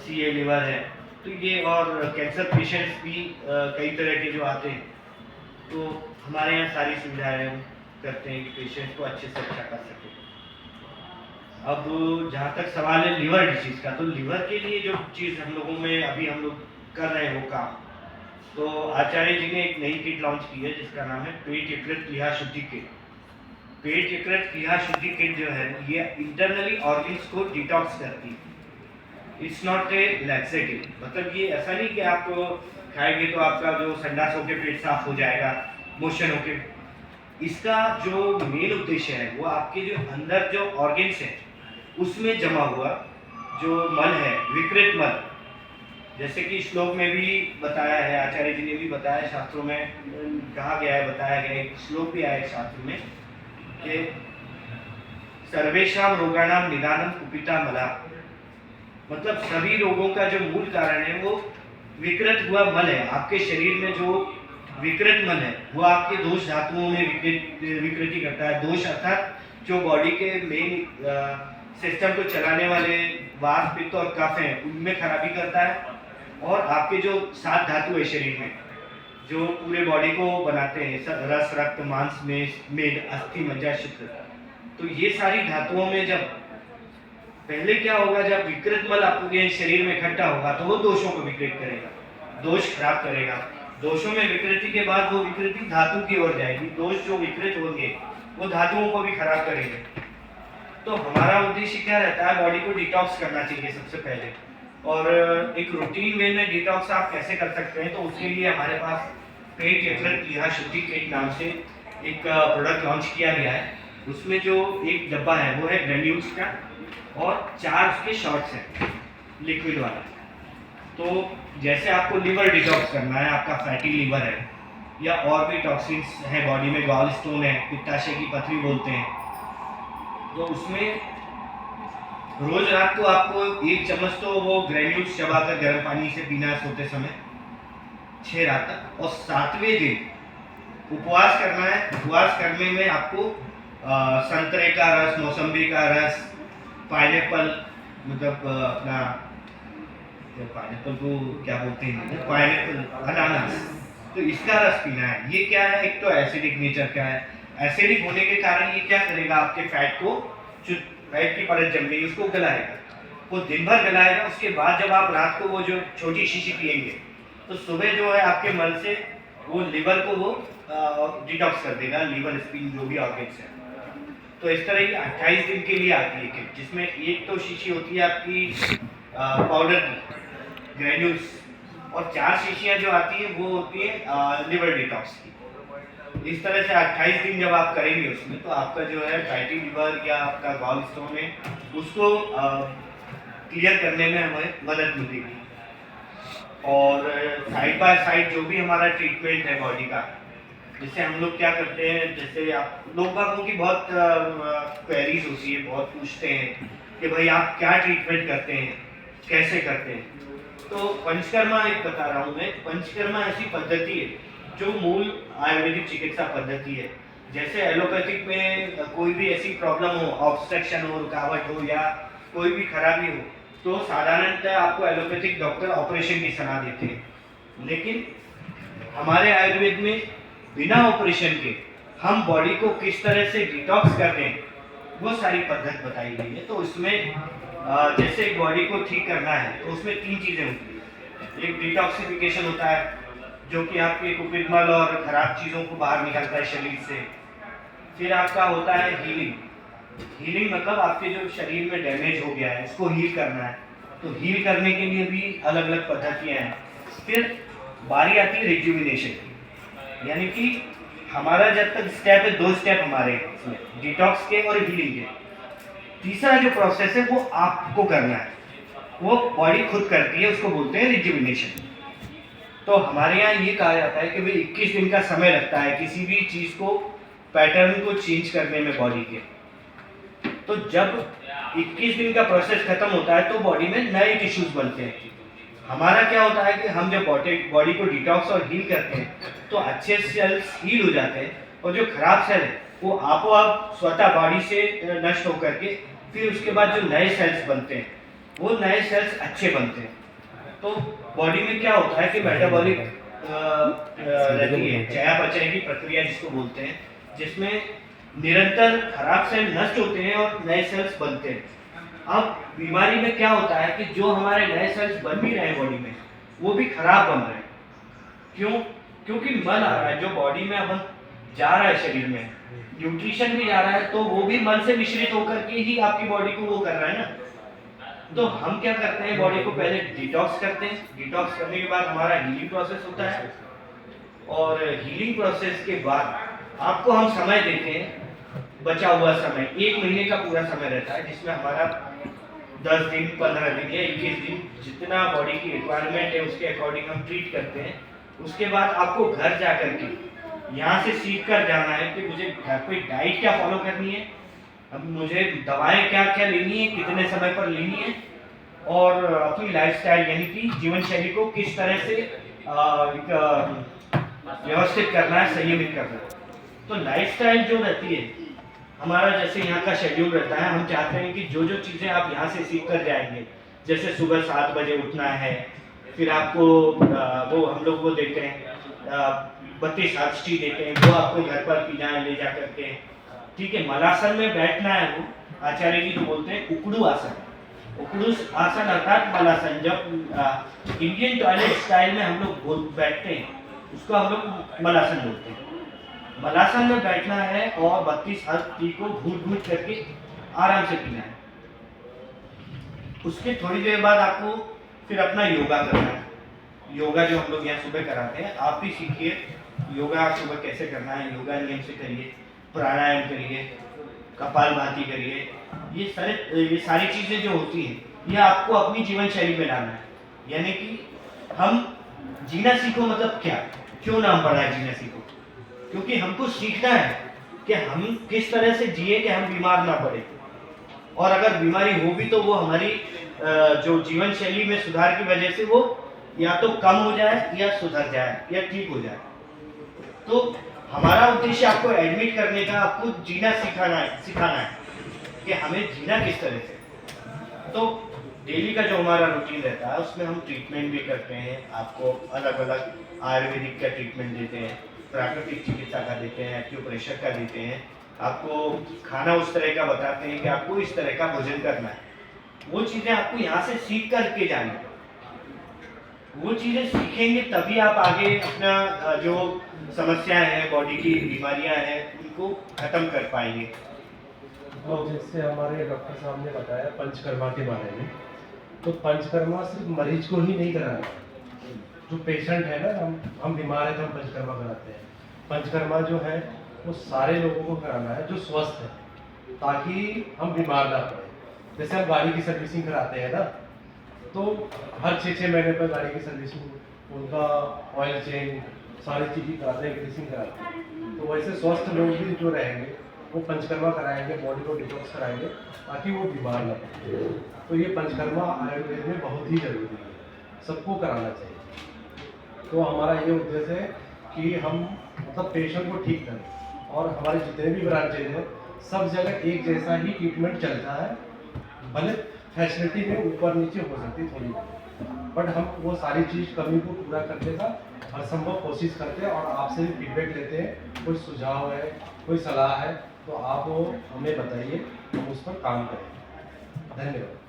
CA liver है, तो ये और कैंसर पेशेंट्स भी कई तरह के जो आते हैं, तो हमारे यहाँ सारी सुविधाएं हम करते हैं कि पेशेंट को अच्छे से अच्छा कर सके। अब जहाँ तक सवाल है लिवर डिसीज का, तो लिवर के लिए जो चीज़ हम लोगों में अभी हम लोग कर रहे हैं वो काम, तो आचार्य जी ने एक नई किट लॉन्च की है जिसका नाम है पेट यकृत प्लीहा शुद्धि किट। पेट यकृत प्लीहा शुद्धि किट जो है ये इंटरनली ऑर्गन्स को डिटॉक्स करती है। इट्स नॉट ए लैक्सेटिव, मतलब ये ऐसा नहीं कि आप खाएंगे तो आपका जो संडास होके पेट साफ हो जाएगा, मोशन होके। इसका जो मेन उद्देश्य है वो आपके जो अंदर जो ऑर्गन्स है उसमें जमा हुआ जो मल है, विकृत मल, जैसे कि श्लोक में भी बताया है, आचार्य जी ने भी बताया, शास्त्रों में कहा गया है, बताया गया है, एक श्लोक भी आया है शास्त्र में कि सर्वेषां रोगाणां निदानं कुपिता मला, मतलब सभी रोगों का जो मूल कारण है वो विकृत हुआ मल है। आपके शरीर में जो विकृत मल है वो आपके दोष धातुओं में विकृति करता है। दोष अर्थात जो बॉडी के मेन सिस्टम को चलाने वाले वात, पित्त और कफ हैं उनमें खराबी करता है, और आपके जो 7 धातु है शरीर में जो पूरे बॉडी को बनाते हैं, रस, रक्त, मांस, मेद, अस्थि, मज्जा, शुक्र, तो ये सारी धातुओं में जब पहले क्या होगा, जब विकृत मल आपके शरीर में इकट्ठा होगा तो वो दोषों को विकृत करेगा, दोष खराब करेगा। दोषों में विकृति के बाद वो विकृति धातु की ओर जाएगी, दोष जो विकृत होंगे वो धातुओं को भी खराब करेंगे। तो हमारा उद्देश्य क्या रहता है, बॉडी को डिटॉक्स करना चाहिए सबसे पहले, और एक रूटीन वे में डिटॉक्स आप कैसे कर सकते हैं, तो उसके लिए हमारे पास पेट यकृत प्लीहा शुद्धि किट नाम से एक प्रोडक्ट लॉन्च किया गया है। उसमें जो एक डब्बा है वो है ग्रेन्यूल्स का और 4 उसके शॉट्स हैं लिक्विड वाला। तो जैसे आपको लिवर डिटॉक्स करना है, आपका फैटी लिवर है या और भी टॉक्सिन्स हैं बॉडी में, गॉल स्टोन है, पित्ताशय की पथरी बोलते हैं, तो उसमें रोज रात को आपको 1 चम्मच तो वो ग्रेन्यूल्स चबाकर गर्म पानी से पीना है सोते समय 6 रात तक, और 7वें दिन उपवास करना है। उपवास करने में आपको संतरे का रस, मौसम्बी का रस, पाइनएप्पल, मतलब अपना पाइनएप्पल को क्या बोलते हैं, पाइनएप्पल, अनानास, तो इसका रस पीना है। ये क्या है, एक तो एसिडिक नेचर का है, एसिडिक होने के कारण ये क्या करेगा, आपके फैट को, जो फैट की परत जम गई उसको गलाएगा, वो दिन भर गलाएगा। उसके बाद जब आप रात को वो जो छोटी शीशी पिएंगे तो सुबह जो है आपके मल से वो लिवर को वो डिटॉक्स कर देगा, लिवर, स्पिन, जो भी ऑर्गन्स है। तो इस तरह ये 28 दिन के लिए आती है किट, जिसमें एक तो शीशी होती है आपकी पाउडर की, ग्रेन्यूल्स, और 4 शीशियाँ जो आती हैं वो होती है लिवर डिटॉक्स की। इस तरह से 28 दिन जब आप करेंगे उसमें, तो आपका जो है फैटी लिवर या आपका गॉल स्टोन है उसको क्लियर करने में हमें मदद मिलेगी। और साइड बाय साइड जो भी हमारा ट्रीटमेंट है बॉडी का, जैसे हम लोग क्या करते हैं, जैसे आप लोगों की बहुत क्वेरीज होती है, बहुत पूछते हैं कि भाई आप क्या ट्रीटमेंट करते हैं, कैसे करते हैं। तो पंचकर्मा एक बता रहा हूँ मैं। पंचकर्मा ऐसी पद्धति है जो मूल आयुर्वेदिक चिकित्सा पद्धति है। जैसे एलोपैथिक में कोई भी ऐसी प्रॉब्लम हो, ऑब्स्ट्रक्शन हो, रुकावट हो या कोई भी खराबी हो, तो साधारणतः आपको एलोपैथिक डॉक्टर ऑपरेशन की सलाह देते हैं, लेकिन हमारे आयुर्वेद में बिना ऑपरेशन के हम बॉडी को किस तरह से डिटॉक्स कर दें वो सारी पद्धति बताई गई है। तो उसमें जैसे बॉडी को ठीक करना है तो उसमें 3 चीज़ें होती है। एक डिटॉक्सिफिकेशन होता है जो कि आपके कुपित मल और खराब चीज़ों को बाहर निकालता है शरीर से। फिर आपका होता है हीलिंग। हीलिंग मतलब आपके जो शरीर में डैमेज हो गया है उसको हील करना है, तो हील करने के लिए भी अलग अलग पद्धतियाँ हैं। फिर बारी आती है रिज्यूविनेशन की, यानी कि हमारा जब तक स्टेप है, 2 स्टेप हमारे इसमें, डिटॉक्स के और हीलिंग के। तीसरा जो प्रोसेस है वो आपको करना है, वो बॉडी खुद करती है, उसको बोलते हैं रिज्यूविनेशन। तो हमारे यहाँ ये कहा जाता है कि भाई 21 दिन का समय लगता है किसी भी चीज़ को, पैटर्न को चेंज करने में बॉडी के। तो जब 21 दिन का प्रोसेस खत्म होता है तो बॉडी में नए टिश्यूज बनते हैं। हमारा क्या होता है कि हम जब बॉडी को डिटॉक्स और हील करते हैं तो अच्छे सेल्स हील हो जाते हैं, और जो खराब सेल है वो आपो आप स्वतः बॉडी से नष्ट होकर के फिर उसके बाद जो नए सेल्स बनते हैं वो नए सेल्स अच्छे बनते हैं। तो बॉडी में क्या होता है कि मेटाबॉलिक रहती है, चयापचय की प्रक्रिया जिसको बोलते हैं, जिसमें निरंतर खराब सेल नष्ट होते हैं और नए सेल्स बनते हैं। अब बीमारी में क्या होता है कि जो हमारे नए सेल्स बन भी रहे हैं बॉडी में, वो भी खराब बन रहे हैं। क्यों? क्योंकि मल आ रहा है जो बॉडी में अब जा रहा है, शरीर में न्यूट्रिशन भी जा रहा है, तो वो भी मल से मिश्रित होकर के ही आपकी बॉडी को वो कर रहा है ना। तो हम क्या करते हैं, बॉडी को पहले डिटॉक्स करते हैं। डिटॉक्स करने के बाद हमारा हीलिंग प्रोसेस होता है, और हीलिंग प्रोसेस के बाद आपको हम समय देते हैं, बचा हुआ समय 1 महीने का पूरा समय रहता है, जिसमें हमारा 10 दिन, 15 दिन या 21 दिन जितना बॉडी की रिक्वायरमेंट है उसके अकॉर्डिंग हम ट्रीट करते हैं। उसके बाद आपको घर जा करके यहाँ से सीख कर जाना है कि मुझे घर पे डाइट क्या फॉलो करनी है, अब मुझे दवाएं क्या क्या लेनी है, कितने समय पर लेनी है, और अपनी लाइफस्टाइल यानी कि जीवन शैली को किस तरह से व्यवस्थित करना है, संयमित करना है। तो लाइफस्टाइल जो रहती है हमारा, जैसे यहाँ का शेड्यूल रहता है, हम चाहते हैं कि जो जो चीज़ें आप यहाँ से सीख कर जाएंगे, जैसे सुबह 7 बजे उठना है, फिर आपको वो हम लोग वो देते हैं 32 हर्ब्स टी देते हैं, वो आपको घर पर पीना है ले जा करके, ठीक है। मलासन में बैठना है, वो आचार्य जी तो बोलते हैं उकड़ू आसन। उकड़ू आसन अर्थात मलासन, जब इंडियन टॉयलेट स्टाइल में हम लोग बैठते हैं उसको हम लोग मलासन बोलते हैं। मलासन में बैठना है और 32 हर्ब टी को घूट घूट करके आराम से पीना है। उसके थोड़ी देर बाद आपको फिर अपना योगा करना है। योगा जो हम लोग यहाँ सुबह कराते हैं, आप भी सीखिए योगा सुबह कैसे करना है। योगा नियम से करिए, प्राणायाम करिए, कपालभाति करिए। ये सारी चीज़ें जो होती हैं ये आपको अपनी जीवन शैली में लाना है। यानी कि हम जीना सीखो, मतलब क्या, क्यों नाम पड़ा है जीना सीखो? क्योंकि हमको सीखना है कि हम किस तरह से जिए कि हम बीमार ना पड़े, और अगर बीमारी हो भी तो वो हमारी जो जीवन शैली में सुधार की वजह से वो या तो कम हो जाए या सुधर जाए या ठीक हो जाए। तो हमारा उद्देश्य आपको एडमिट करने का, आपको जीना सिखाना है कि हमें जीना किस तरह से। तो डेली का जो हमारा रूटीन रहता है उसमें हम ट्रीटमेंट भी करते हैं, आपको अलग अलग आयुर्वेदिक का ट्रीटमेंट देते हैं, प्राकृतिक चिकित्सा का देते हैं, एक्यूप्रेशर का देते हैं, आपको खाना उस तरह का बताते हैं कि आपको इस तरह का भोजन करना है। वो चीज़ें आपको यहाँ से सीख करके जानी है। वो चीज़ें सीखेंगे तभी आप आगे अपना जो समस्याएं हैं, बॉडी की बीमारियां हैं, उनको खत्म कर पाएंगे। तो जैसे हमारे डॉक्टर साहब ने बताया पंचकर्मा के बारे में, तो पंचकर्मा सिर्फ मरीज को ही नहीं कराना, जो पेशेंट है ना, हम बीमार है तो हम पंचकर्मा कराते हैं। पंचकर्मा जो है वो सारे लोगों को कराना है जो स्वस्थ है, ताकि हम बीमार ना पड़े। जैसे हम गाड़ी की सर्विसिंग कराते हैं ना, तो हर 6-6 महीने पर गाड़ी की सर्विसिंग, उनका ऑयल चेंज, सारी चीज़ें कराते हैं, ग्रीसिंग कराते हैं। तो वैसे स्वस्थ लोग भी जो रहेंगे वो पंचकर्मा कराएंगे, बॉडी को डिटॉक्स कराएंगे ताकि वो बीमार ना पड़े। तो ये पंचकर्मा आयुर्वेद में बहुत ही जरूरी है, सबको कराना चाहिए। तो हमारा ये उद्देश्य है कि हम मतलब पेशेंट को ठीक करें, और हमारे जितने भी ब्रांचेज हैं सब जगह एक जैसा ही ट्रीटमेंट चलता है। भले फैसिलिटी में ऊपर नीचे हो सकती थोड़ी, बट हम वो सारी चीज़ कमी को पूरा करने का हर संभव कोशिश करते हैं, और आपसे भी फीडबैक लेते हैं। कोई सुझाव है, कोई सलाह है तो आप वो हमें बताइए, हम उस पर काम करें। धन्यवाद।